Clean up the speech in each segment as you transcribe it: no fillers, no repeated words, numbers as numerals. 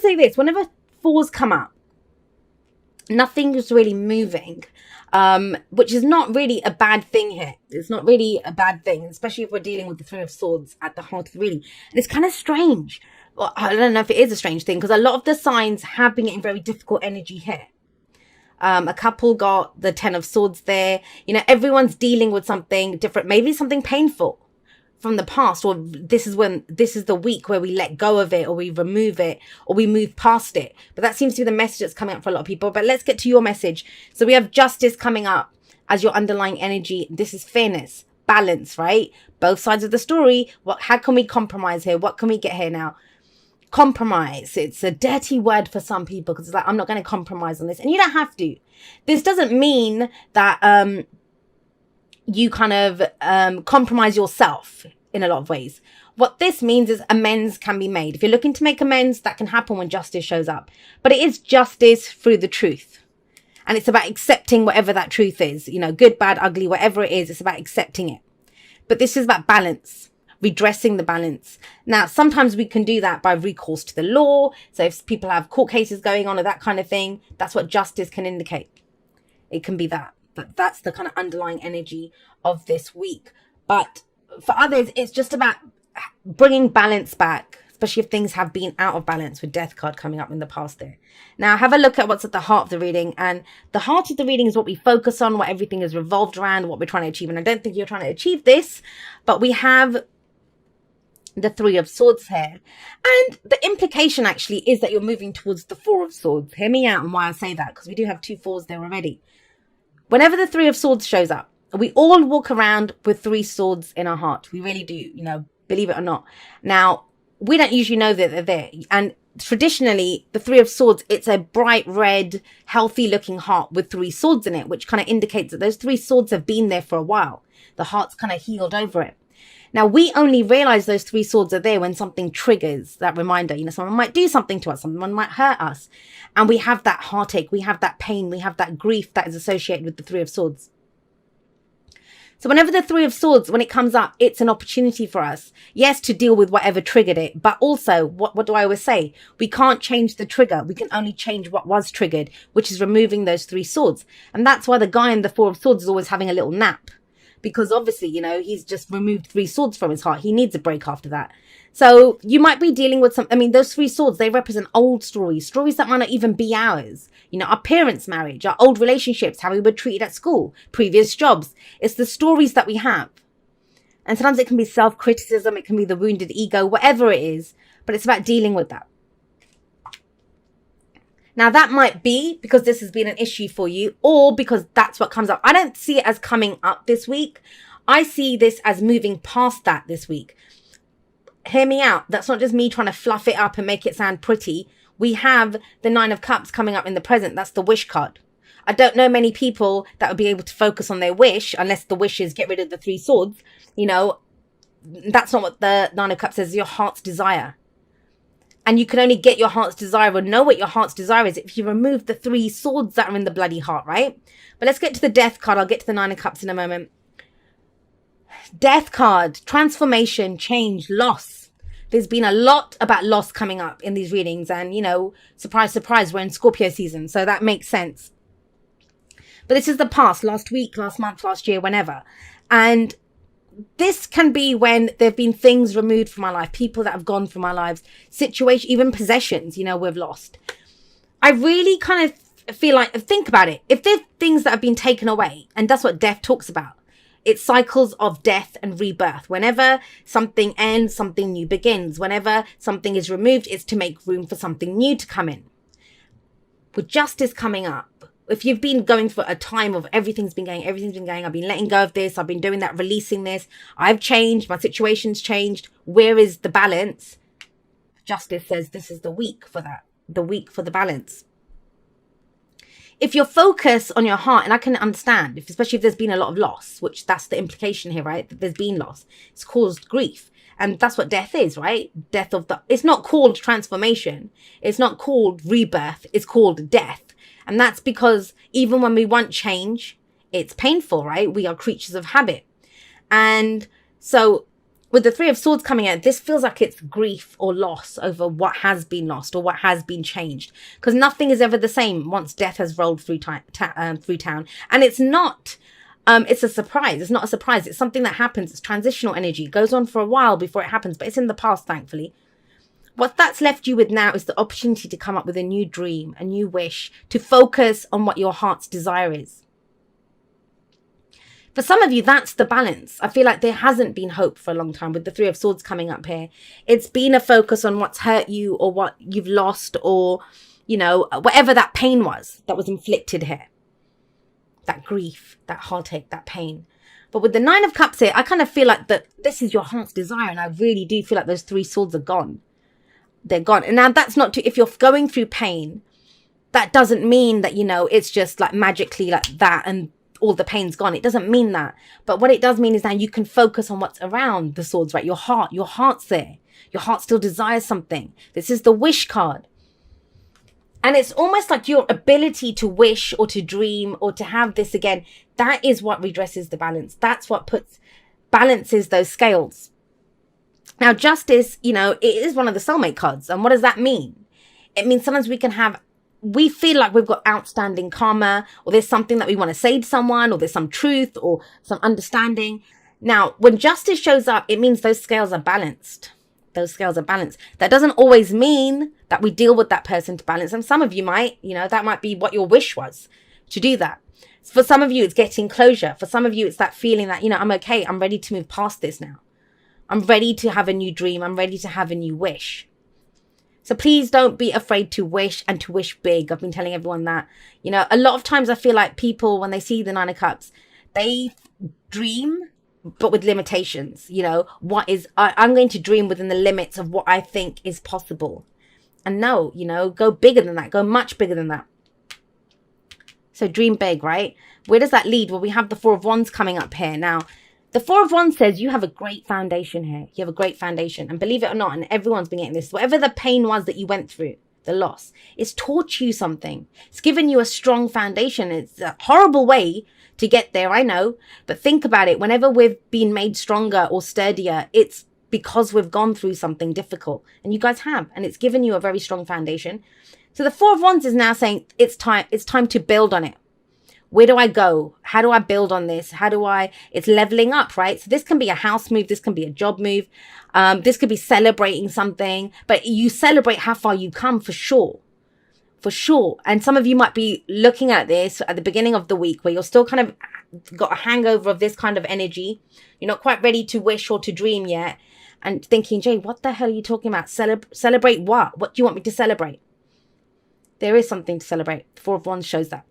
say this, whenever fours come up, nothing is really moving, which is not really a bad thing here. It's not really a bad thing, especially if we're dealing with the Three of Swords at the heart of the reading. And it's kind of strange. Well, I don't know if it is a strange thing, because a lot of the signs have been getting very difficult energy here. A couple got the Ten of Swords there. You know, everyone's dealing with something different, maybe something painful from the past, or this is the week where we let go of it, or we remove it, or we move past it. But that seems to be the message that's coming up for a lot of people. But let's get to your message. So we have Justice coming up as your underlying energy. This is fairness, balance, right? Both sides of the story. How can we compromise here? What can we get here now? Compromise. It's a dirty word for some people, because it's like, I'm not going to compromise on this. And you don't have to. This doesn't mean that you kind of compromise yourself in a lot of ways. What this means is amends can be made. If you're looking to make amends, that can happen when justice shows up. But it is justice through the truth. And it's about accepting whatever that truth is. You know, good, bad, ugly, whatever it is, it's about accepting it. But this is about balance, redressing the balance. Now, sometimes we can do that by recourse to the law. So if people have court cases going on or that kind of thing, that's what justice can indicate. It can be that. But that's the kind of underlying energy of this week. But for others, it's just about bringing balance back, especially if things have been out of balance, with Death card coming up in the past there. Now, have a look at what's at the heart of the reading. And the heart of the reading is what we focus on, what everything is revolved around, what we're trying to achieve. And I don't think you're trying to achieve this, but we have the Three of Swords here. And the implication actually is that you're moving towards the Four of Swords. Hear me out on why I say that, because we do have two fours there already. Whenever the Three of Swords shows up, we all walk around with three swords in our heart. We really do, you know, believe it or not. Now, we don't usually know that they're there. And traditionally, the Three of Swords, it's a bright red, healthy looking heart with three swords in it, which kind of indicates that those three swords have been there for a while. The heart's kind of healed over it. Now, we only realize those three swords are there when something triggers that reminder. You know, someone might do something to us, someone might hurt us. And we have that heartache, we have that pain, we have that grief that is associated with the Three of Swords. So whenever the Three of Swords, when it comes up, it's an opportunity for us, yes, to deal with whatever triggered it. But also, what do I always say? We can't change the trigger. We can only change what was triggered, which is removing those three swords. And that's why the guy in the Four of Swords is always having a little nap. Because obviously, you know, he's just removed three swords from his heart. He needs a break after that. So you might be dealing with some, I mean, those three swords, they represent old stories that might not even be ours. You know, our parents' marriage, our old relationships, how we were treated at school, previous jobs. It's the stories that we have. And sometimes it can be self-criticism. It can be the wounded ego, whatever it is. But it's about dealing with that. Now, that might be because this has been an issue for you, or because that's what comes up. I don't see it as coming up this week. I see this as moving past that this week. Hear me out. That's not just me trying to fluff it up and make it sound pretty. We have the Nine of Cups coming up in the present. That's the wish card. I don't know many people that would be able to focus on their wish, unless the wish is get rid of the three swords. You know, that's not what the Nine of Cups says, your heart's desire. And you can only get your heart's desire or know what your heart's desire is if you remove the three swords that are in the bloody heart, right? But let's get to the Death card. I'll get to the Nine of Cups in a moment. Death card, transformation, change, loss. There's been a lot about loss coming up in these readings. And, you know, surprise, surprise, we're in Scorpio season. So that makes sense. But this is the past, last week, last month, last year, whenever. And this can be when there have been things removed from our life, people that have gone from our lives, situation, even possessions, you know, we've lost. I really kind of feel like, think about it. If there's things that have been taken away, and that's what death talks about, it's cycles of death and rebirth. Whenever something ends, something new begins. Whenever something is removed, it's to make room for something new to come in. With justice coming up, if you've been going for a time of everything's been going, I've been letting go of this, I've been doing that, releasing this, I've changed, my situation's changed, where is the balance? Justice says this is the week for that, the week for the balance. If you're focused on your heart, and I can understand, especially if there's been a lot of loss, which that's the implication here, right? That there's been loss, it's caused grief. And that's what death is, right? Death of the, it's not called transformation, it's not called rebirth, it's called death. And that's because even when we want change, it's painful, right? We are creatures of habit. And so with the Three of Swords coming out, this feels like it's grief or loss over what has been lost or what has been changed. Because nothing is ever the same once death has rolled through town. And it's not, it's a surprise. It's not a surprise. It's something that happens. It's transitional energy. It goes on for a while before it happens, but it's in the past, thankfully. What that's left you with now is the opportunity to come up with a new dream, a new wish, to focus on what your heart's desire is. For some of you, that's the balance. I feel like there hasn't been hope for a long time with the Three of Swords coming up here. It's been a focus on what's hurt you or what you've lost or, you know, whatever that pain was that was inflicted here. That grief, that heartache, that pain. But with the Nine of Cups here, I kind of feel like that this is your heart's desire. And I really do feel like those three swords are gone. They're gone. And now that's not to, if you're going through pain, that doesn't mean that, you know, it's just like magically like that and all the pain's gone. It doesn't mean that. But what it does mean is now you can focus on what's around the swords, right? Your heart's there. Your heart still desires something. This is the wish card. And it's almost like your ability to wish or to dream or to have this again. That is what redresses the balance. That's what balances those scales. Now, justice, you know, it is one of the soulmate cards. And what does that mean? It means sometimes we feel like we've got outstanding karma, or there's something that we want to say to someone, or there's some truth or some understanding. Now, when justice shows up, it means those scales are balanced. Those scales are balanced. That doesn't always mean that we deal with that person to balance. And some of you might, you know, that might be what your wish was, to do that. For some of you, it's getting closure. For some of you, it's that feeling that, you know, I'm okay. I'm ready to move past this now. I'm ready to have a new dream. I'm ready to have a new wish. So please don't be afraid to wish and to wish big. I've been telling everyone that. You know, a lot of times I feel like people, when they see the Nine of Cups, they dream, but with limitations. You know, I'm going to dream within the limits of what I think is possible. And no, you know, go bigger than that. Go much bigger than that. So dream big, right? Where does that lead? Well, we have the Four of Wands coming up here. Now, the Four of Wands says you have a great foundation here. You have a great foundation. And believe it or not, and everyone's been getting this, whatever the pain was that you went through, the loss, it's taught you something. It's given you a strong foundation. It's a horrible way to get there, I know. But think about it. Whenever we've been made stronger or sturdier, it's because we've gone through something difficult. And you guys have. And it's given you a very strong foundation. So the Four of Wands is now saying it's time to build on it. Where do I go? How do I build on this? It's leveling up, right? So this can be a house move. This can be a job move. This could be celebrating something, but you celebrate how far you come for sure. For sure. And some of you might be looking at this at the beginning of the week where you're still kind of got a hangover of this kind of energy. You're not quite ready to wish or to dream yet. And thinking, Jay, what the hell are you talking about? Celebrate what? What do you want me to celebrate? There is something to celebrate. The Four of Wands shows that.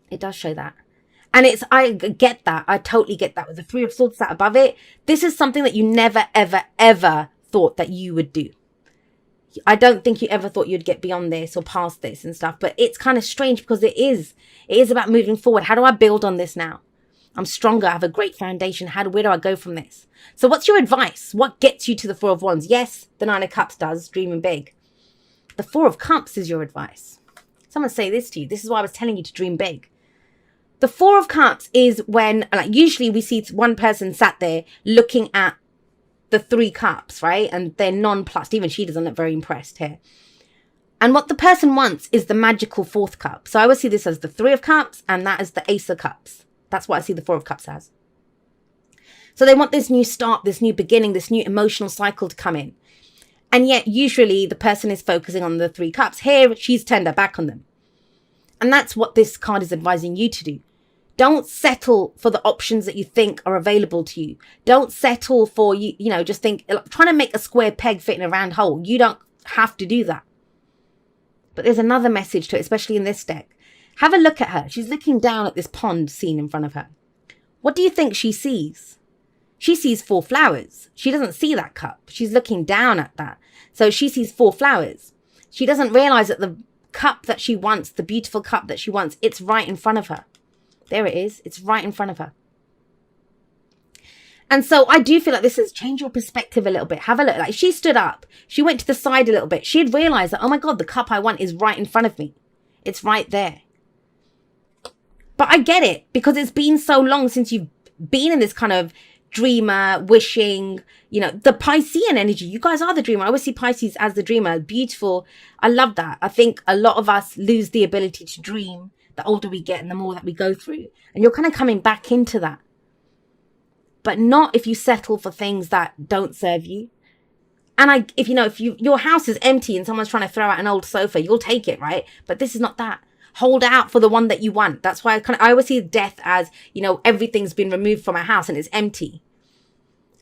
It does show that. And I get that. I totally get that. With the Three of Swords sat above it, this is something that you never, ever, ever thought that you would do. I don't think you ever thought you'd get beyond this or past this and stuff. But it's kind of strange because it is about moving forward. How do I build on this now? I'm stronger. I have a great foundation. Where do I go from this? So what's your advice? What gets you to the Four of Wands? Yes, the Nine of Cups does, dreaming big. The Four of Cups is your advice. Someone say this to you. This is why I was telling you to dream big. The Four of Cups is when, like, usually we see one person sat there looking at the three cups, right? And they're nonplussed. Even she doesn't look very impressed here. And what the person wants is the magical fourth cup. So I always see this as the Three of Cups, and that is the Ace of Cups. That's what I see the Four of Cups as. So they want this new start, this new beginning, this new emotional cycle to come in. And yet usually the person is focusing on the Three Cups. Here, she's turned her back on them. And that's what this card is advising you to do. Don't settle for the options that you think are available to you. Don't settle for, you know, just think, trying to make a square peg fit in a round hole. You don't have to do that. But there's another message to it, especially in this deck. Have a look at her. She's looking down at this pond scene in front of her. What do you think she sees? She sees 4 flowers. She doesn't see that cup. She's looking down at that. So she sees 4 flowers. She doesn't realize that the cup that she wants, the beautiful cup that she wants, it's right in front of her. There it is. It's right in front of her. And so I do feel like this has changed your perspective a little bit. Have a look. Like, she stood up. She went to the side a little bit. She had realized that, oh my God, the cup I want is right in front of me. It's right there. But I get it, because it's been so long since you've been in this kind of dreamer, wishing, you know, the Piscean energy. You guys are the dreamer. I always see Pisces as the dreamer. Beautiful. I love that. I think a lot of us lose the ability to dream the older we get and the more that we go through. And you're kind of coming back into that. But not if you settle for things that don't serve you. And if your house is empty and someone's trying to throw out an old sofa, you'll take it, right? But this is not that. Hold out for the one that you want. That's why I always see death as, you know, everything's been removed from a house and it's empty.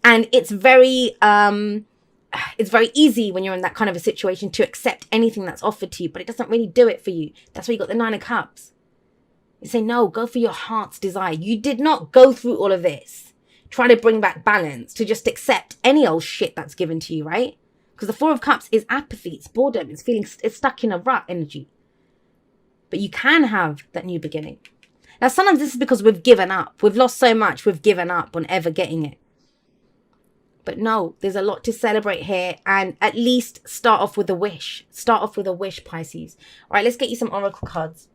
And it's very easy when you're in that kind of a situation to accept anything that's offered to you, but it doesn't really do it for you. That's why you got the 9 of Cups. You say, no, go for your heart's desire. You did not go through all of this. Try to bring back balance to just accept any old shit that's given to you, right? Because the 4 of Cups is apathy, it's boredom, it's stuck in a rut energy. But you can have that new beginning. Now, sometimes this is because we've given up. We've lost so much, we've given up on ever getting it. But no, there's a lot to celebrate here. And at least start off with a wish. Start off with a wish, Pisces. All right, let's get you some oracle cards.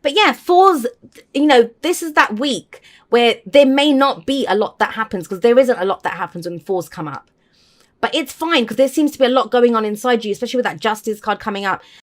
But yeah, 4s, you know, this is that week where there may not be a lot that happens, because there isn't a lot that happens when 4s come up. But it's fine, because there seems to be a lot going on inside you, especially with that Justice card coming up.